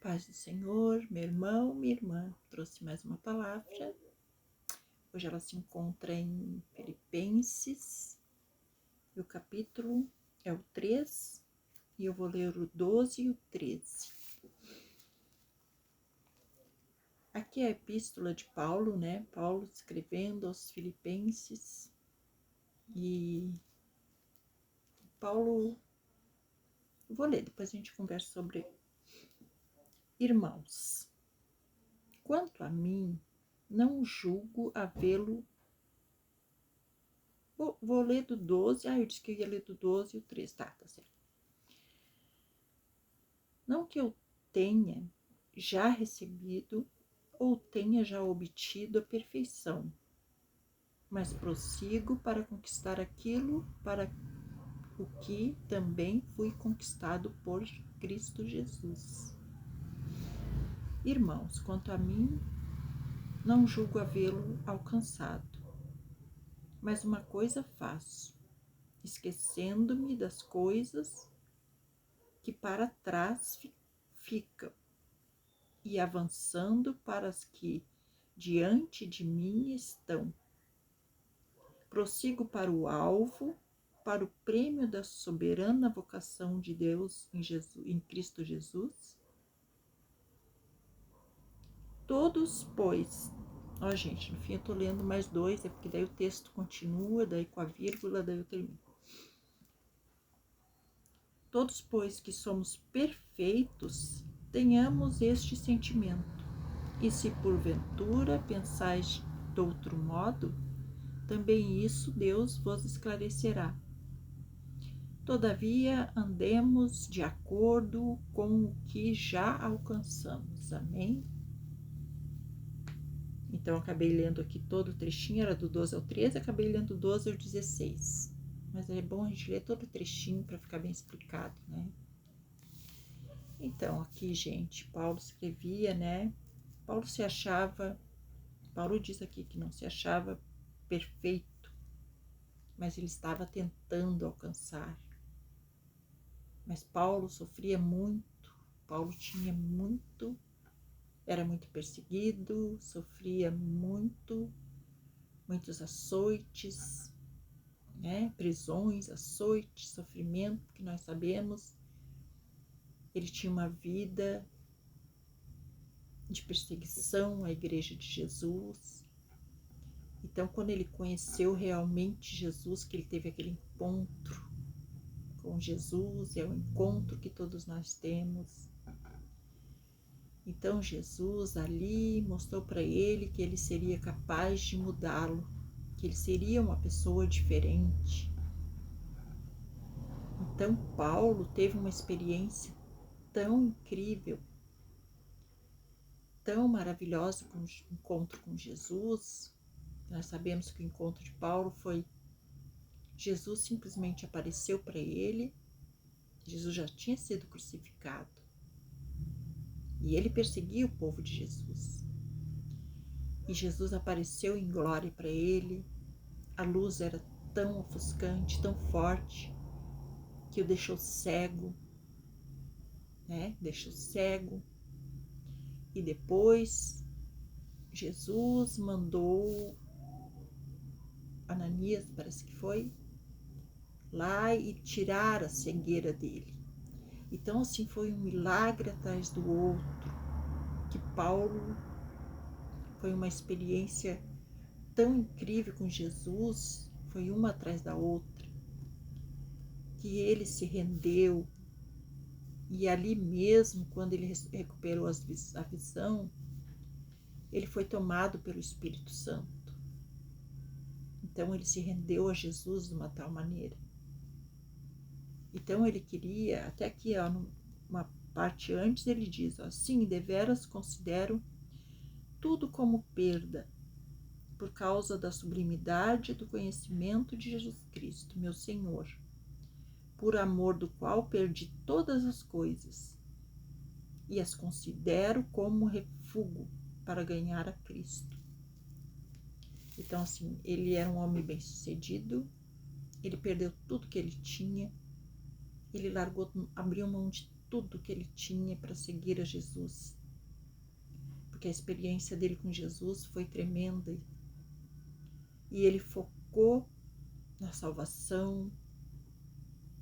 Paz do Senhor, meu irmão, minha irmã, trouxe mais uma palavra. Hoje ela se encontra em Filipenses, e o capítulo é o 3, e eu vou ler o 12 e o 13. Aqui é a epístola de Paulo, né? Paulo escrevendo aos Filipenses, e Paulo, eu vou ler, depois a gente conversa sobre irmãos. Quanto a mim, não julgo havê-lo. Vou ler do 12. Eu disse que eu ia ler do 12 e o 13. Tá certo. Não que eu tenha já recebido ou tenha já obtido a perfeição, mas prossigo para conquistar aquilo para o que também fui conquistado por Cristo Jesus. Irmãos, quanto a mim, não julgo havê-lo alcançado, mas uma coisa faço, esquecendo-me das coisas que para trás ficam e avançando para as que diante de mim estão. Prossigo para o alvo, para o prêmio da soberana vocação de Deus em Cristo Jesus. Todos, pois... gente, no fim eu tô lendo mais 2, é porque daí o texto continua, daí com a vírgula, daí eu termino. Todos, pois, que somos perfeitos, tenhamos este sentimento. E se porventura pensais de outro modo, também isso Deus vos esclarecerá. Todavia, andemos de acordo com o que já alcançamos. Amém? Então, acabei lendo aqui todo o trechinho, era do 12 ao 13, acabei lendo do 12 ao 16. Mas é bom a gente ler todo o trechinho para ficar bem explicado, né? Então, aqui, gente, Paulo escrevia, né? Paulo diz aqui que não se achava perfeito, mas ele estava tentando alcançar. Mas Paulo sofria muito, Paulo era muito perseguido, sofria muitos açoites, né? Prisões, açoites, sofrimento, que nós sabemos. Ele tinha uma vida de perseguição à Igreja de Jesus. Então, quando ele conheceu realmente Jesus, que ele teve aquele encontro com Jesus, é o encontro que todos nós temos. Então, Jesus ali mostrou para ele que ele seria capaz de mudá-lo, que ele seria uma pessoa diferente. Então, Paulo teve uma experiência tão incrível, tão maravilhosa com o encontro com Jesus. Nós sabemos que o encontro de Paulo foi: Jesus simplesmente apareceu para ele. Jesus já tinha sido crucificado e ele perseguia o povo de Jesus. E Jesus apareceu em glória para ele. A luz era tão ofuscante, tão forte, que o deixou cego, né? Deixou cego. E depois Jesus mandou Ananias, parece que foi, lá e tirar a cegueira dele. Então, assim, foi um milagre atrás do outro, que Paulo foi uma experiência tão incrível com Jesus, foi uma atrás da outra, que ele se rendeu. E ali mesmo, quando ele recuperou a visão, ele foi tomado pelo Espírito Santo. Então ele se rendeu a Jesus de uma tal maneira. Então ele queria, até aqui, uma parte antes, ele diz: sim, deveras considero tudo como perda, por causa da sublimidade do conhecimento de Jesus Cristo, meu Senhor, por amor do qual perdi todas as coisas e as considero como refúgio para ganhar a Cristo. Então, assim, ele era um homem bem-sucedido, ele perdeu tudo que ele tinha, ele abriu mão de tudo que ele tinha para seguir a Jesus, porque a experiência dele com Jesus foi tremenda e ele focou na salvação,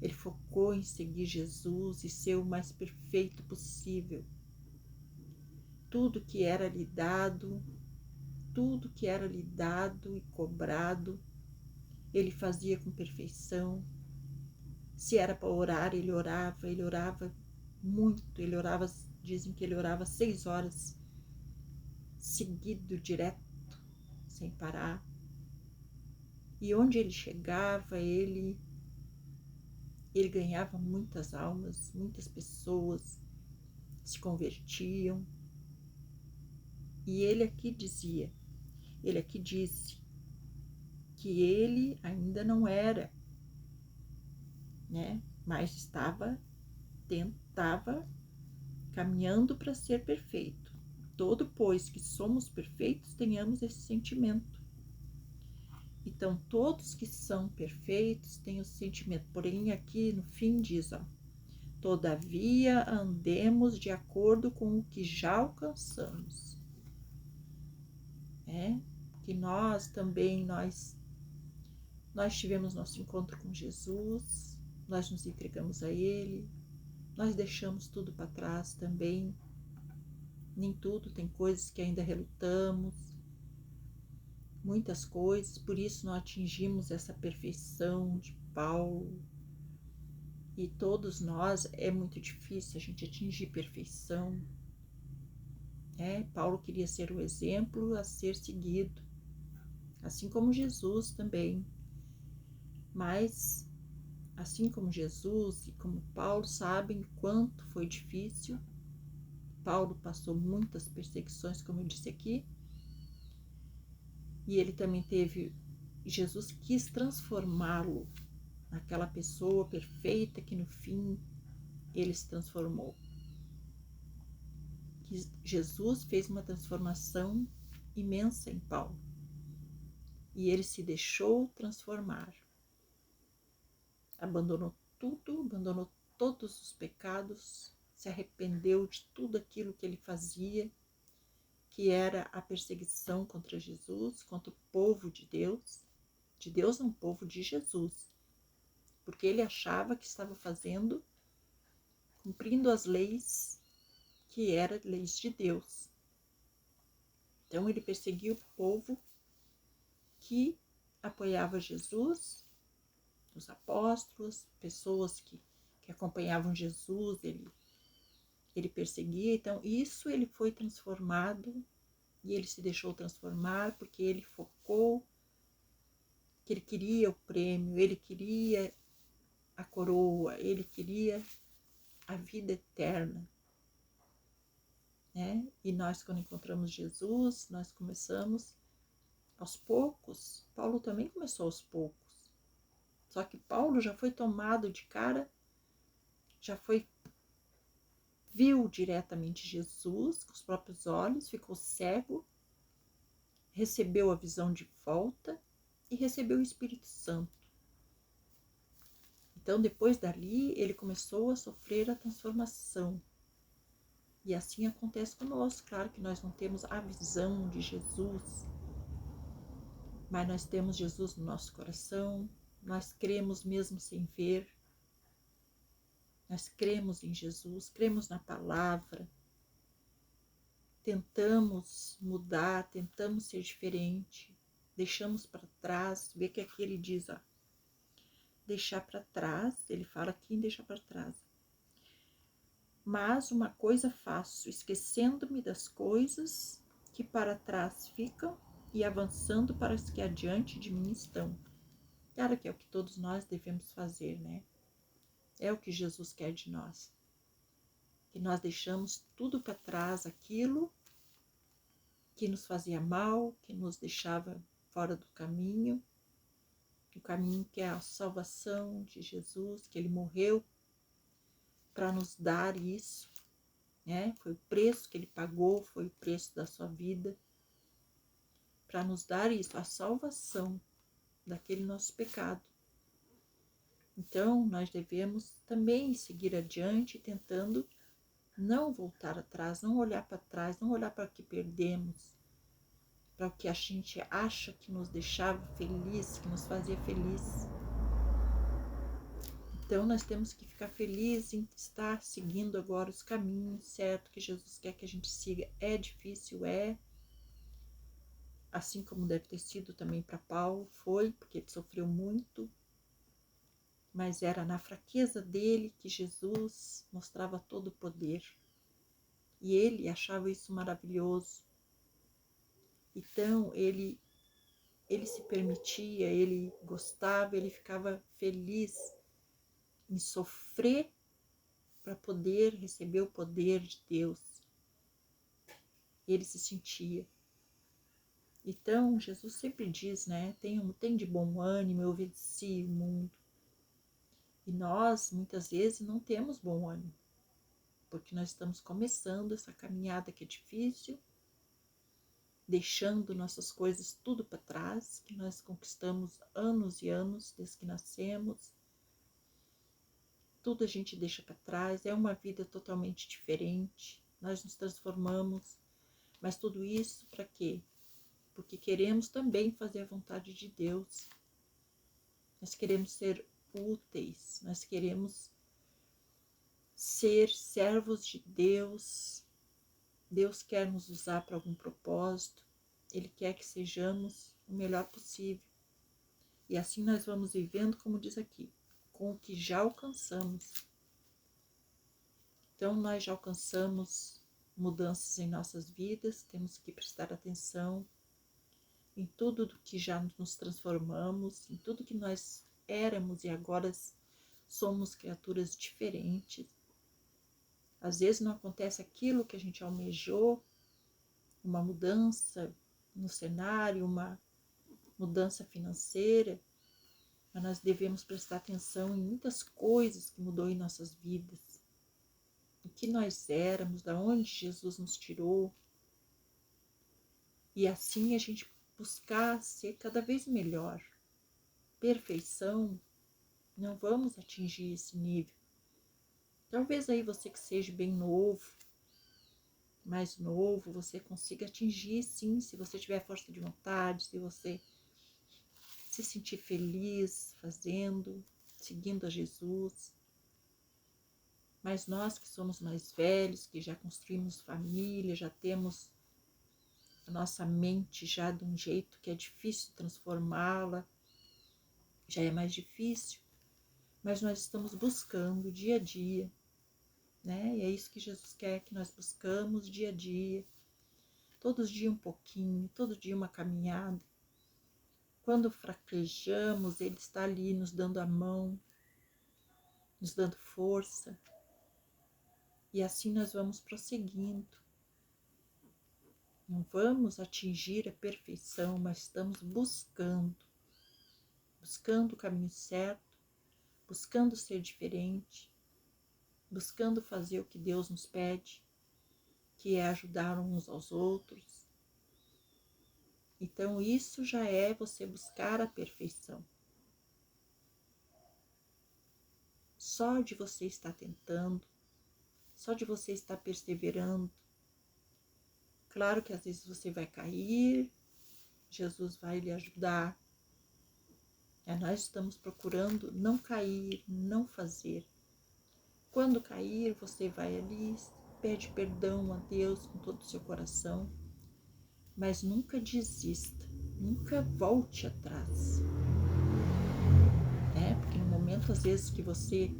ele focou em seguir Jesus e ser o mais perfeito possível. Tudo que era lhe dado e cobrado, ele fazia com perfeição. Se era para orar, ele orava muito, dizem que ele orava 6 horas seguido, direto, sem parar. E onde ele chegava, ele ganhava muitas almas, muitas pessoas se convertiam. E ele aqui disse que ele ainda não era, né? Mas estava caminhando para ser perfeito. Todo pois que somos perfeitos, tenhamos esse sentimento. Então, todos que são perfeitos têm o sentimento. Porém, aqui no fim diz, ó, todavia andemos de acordo com o que já alcançamos. Que nós também, nós tivemos nosso encontro com Jesus, nós nos entregamos a Ele, nós deixamos tudo para trás também. Nem tudo, tem coisas que ainda relutamos, muitas coisas, por isso não atingimos essa perfeição de Paulo. E todos nós, é muito difícil a gente atingir perfeição. Paulo queria ser o exemplo a ser seguido, assim como Jesus também. Mas, assim como Jesus e como Paulo sabem quanto foi difícil, Paulo passou muitas perseguições, como eu disse aqui, e ele também Jesus quis transformá-lo naquela pessoa perfeita que no fim ele se transformou. Jesus fez uma transformação imensa em Paulo e ele se deixou transformar. Abandonou tudo, abandonou todos os pecados, se arrependeu de tudo aquilo que ele fazia, que era a perseguição contra Jesus, contra o povo de Deus não, o povo de Jesus, porque ele achava que estava cumprindo as leis que eram leis de Deus. Então ele perseguiu o povo que apoiava Jesus, os apóstolos, pessoas que acompanhavam Jesus, ele perseguia. Então isso ele foi transformado e ele se deixou transformar porque ele focou que ele queria o prêmio, ele queria a coroa, ele queria a vida eterna. E nós, quando encontramos Jesus, nós começamos aos poucos. Paulo também começou aos poucos. Só que Paulo já foi tomado de cara, viu diretamente Jesus com os próprios olhos, ficou cego, recebeu a visão de volta e recebeu o Espírito Santo. Então, depois dali, ele começou a sofrer a transformação. E assim acontece conosco. Claro que nós não temos a visão de Jesus, mas nós temos Jesus no nosso coração, nós cremos mesmo sem ver, nós cremos em Jesus, cremos na palavra, tentamos mudar, tentamos ser diferente, deixamos para trás, vê que aqui ele diz, ó, deixar para trás, ele fala aqui em deixar para trás. Mas uma coisa faço, esquecendo-me das coisas que para trás ficam e avançando para as que adiante de mim estão. Claro que é o que todos nós devemos fazer, né? É o que Jesus quer de nós. Que nós deixamos tudo para trás, aquilo que nos fazia mal, que nos deixava fora do caminho, o caminho que é a salvação de Jesus, que ele morreu para nos dar isso, né? Foi o preço que ele pagou, foi o preço da sua vida, para nos dar isso, a salvação daquele nosso pecado. Então, nós devemos também seguir adiante, tentando não voltar atrás, não olhar para trás, não olhar para o que perdemos, para o que a gente acha que nos deixava feliz, que nos fazia feliz. Então, nós temos que ficar felizes em estar seguindo agora os caminhos certos que Jesus quer que a gente siga. É difícil, assim como deve ter sido também para Paulo, foi, porque ele sofreu muito, mas era na fraqueza dele que Jesus mostrava todo o poder. E ele achava isso maravilhoso. Então, ele se permitia, ele gostava, ele ficava feliz em sofrer para poder receber o poder de Deus. Ele se sentia. Então, Jesus sempre diz, né? Tem de bom ânimo, eu venci o mundo. E nós, muitas vezes, não temos bom ânimo, porque nós estamos começando essa caminhada que é difícil, deixando nossas coisas tudo para trás, que nós conquistamos anos e anos desde que nascemos. Tudo a gente deixa para trás, é uma vida totalmente diferente, nós nos transformamos, mas tudo isso para quê? Porque queremos também fazer a vontade de Deus. Nós queremos ser úteis, nós queremos ser servos de Deus. Deus quer nos usar para algum propósito, Ele quer que sejamos o melhor possível. E assim nós vamos vivendo, como diz aqui, com o que já alcançamos. Então nós já alcançamos mudanças em nossas vidas, temos que prestar atenção em tudo do que já nos transformamos, em tudo que nós éramos e agora somos criaturas diferentes. Às vezes não acontece aquilo que a gente almejou, uma mudança no cenário, uma mudança financeira, mas nós devemos prestar atenção em muitas coisas que mudou em nossas vidas. O que nós éramos, da onde Jesus nos tirou. E assim a gente buscar ser cada vez melhor. Perfeição, não vamos atingir esse nível. Talvez aí você que seja bem novo, mais novo, você consiga atingir sim, se você tiver força de vontade, se você se sentir feliz fazendo, seguindo a Jesus. Mas nós que somos mais velhos, que já construímos família, já temos a nossa mente já de um jeito que é difícil transformá-la, já é mais difícil, mas nós estamos buscando dia a dia, né? E é isso que Jesus quer que nós buscamos dia a dia, todos os dias um pouquinho, todo dia uma caminhada. Quando fraquejamos, Ele está ali nos dando a mão, nos dando força, e assim nós vamos prosseguindo. Não vamos atingir a perfeição, mas estamos buscando o caminho certo, buscando ser diferente, buscando fazer o que Deus nos pede, que é ajudar uns aos outros. Então isso já é você buscar a perfeição. Só de você estar tentando, só de você estar perseverando. Claro que às vezes você vai cair, Jesus vai lhe ajudar. Nós estamos procurando não cair, não fazer. Quando cair, você vai ali, pede perdão a Deus com todo o seu coração, mas nunca desista, nunca volte atrás. Porque no momento, às vezes, que você,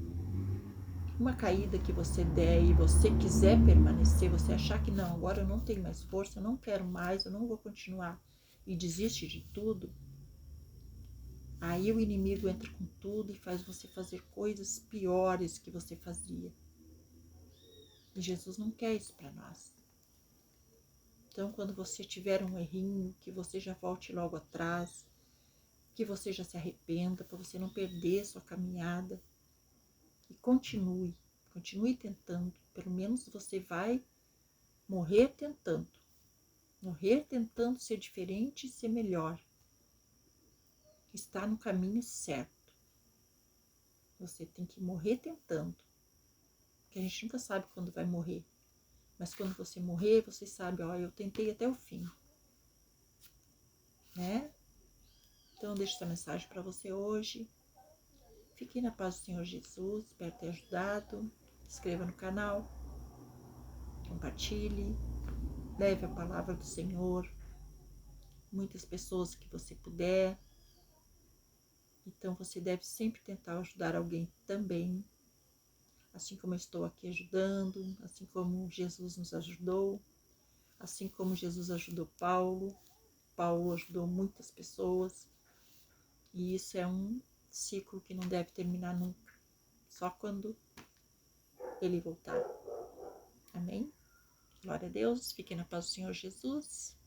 uma caída que você der e você quiser permanecer, você achar que não, agora eu não tenho mais força, eu não quero mais, eu não vou continuar, e desiste de tudo, aí o inimigo entra com tudo e faz você fazer coisas piores que você fazia. E Jesus não quer isso para nós. Então, quando você tiver um errinho, que você já volte logo atrás, que você já se arrependa, para você não perder sua caminhada. E continue tentando. Pelo menos você vai morrer tentando ser diferente e ser melhor. Está no caminho certo. Você tem que morrer tentando. Porque a gente nunca sabe quando vai morrer. Mas quando você morrer, você sabe, ó, eu tentei até o fim. Né? Então, eu deixo essa mensagem para você hoje. Fique na paz do Senhor Jesus. Espero ter ajudado. Se inscreva no canal. Compartilhe. Leve a palavra do Senhor. Muitas pessoas que você puder. Então, você deve sempre tentar ajudar alguém também. Assim como eu estou aqui ajudando. Assim como Jesus nos ajudou. Assim como Jesus ajudou Paulo. Paulo ajudou muitas pessoas. E isso é um ciclo que não deve terminar nunca. Só quando ele voltar. Amém? Glória a Deus. Fiquem na paz do Senhor Jesus.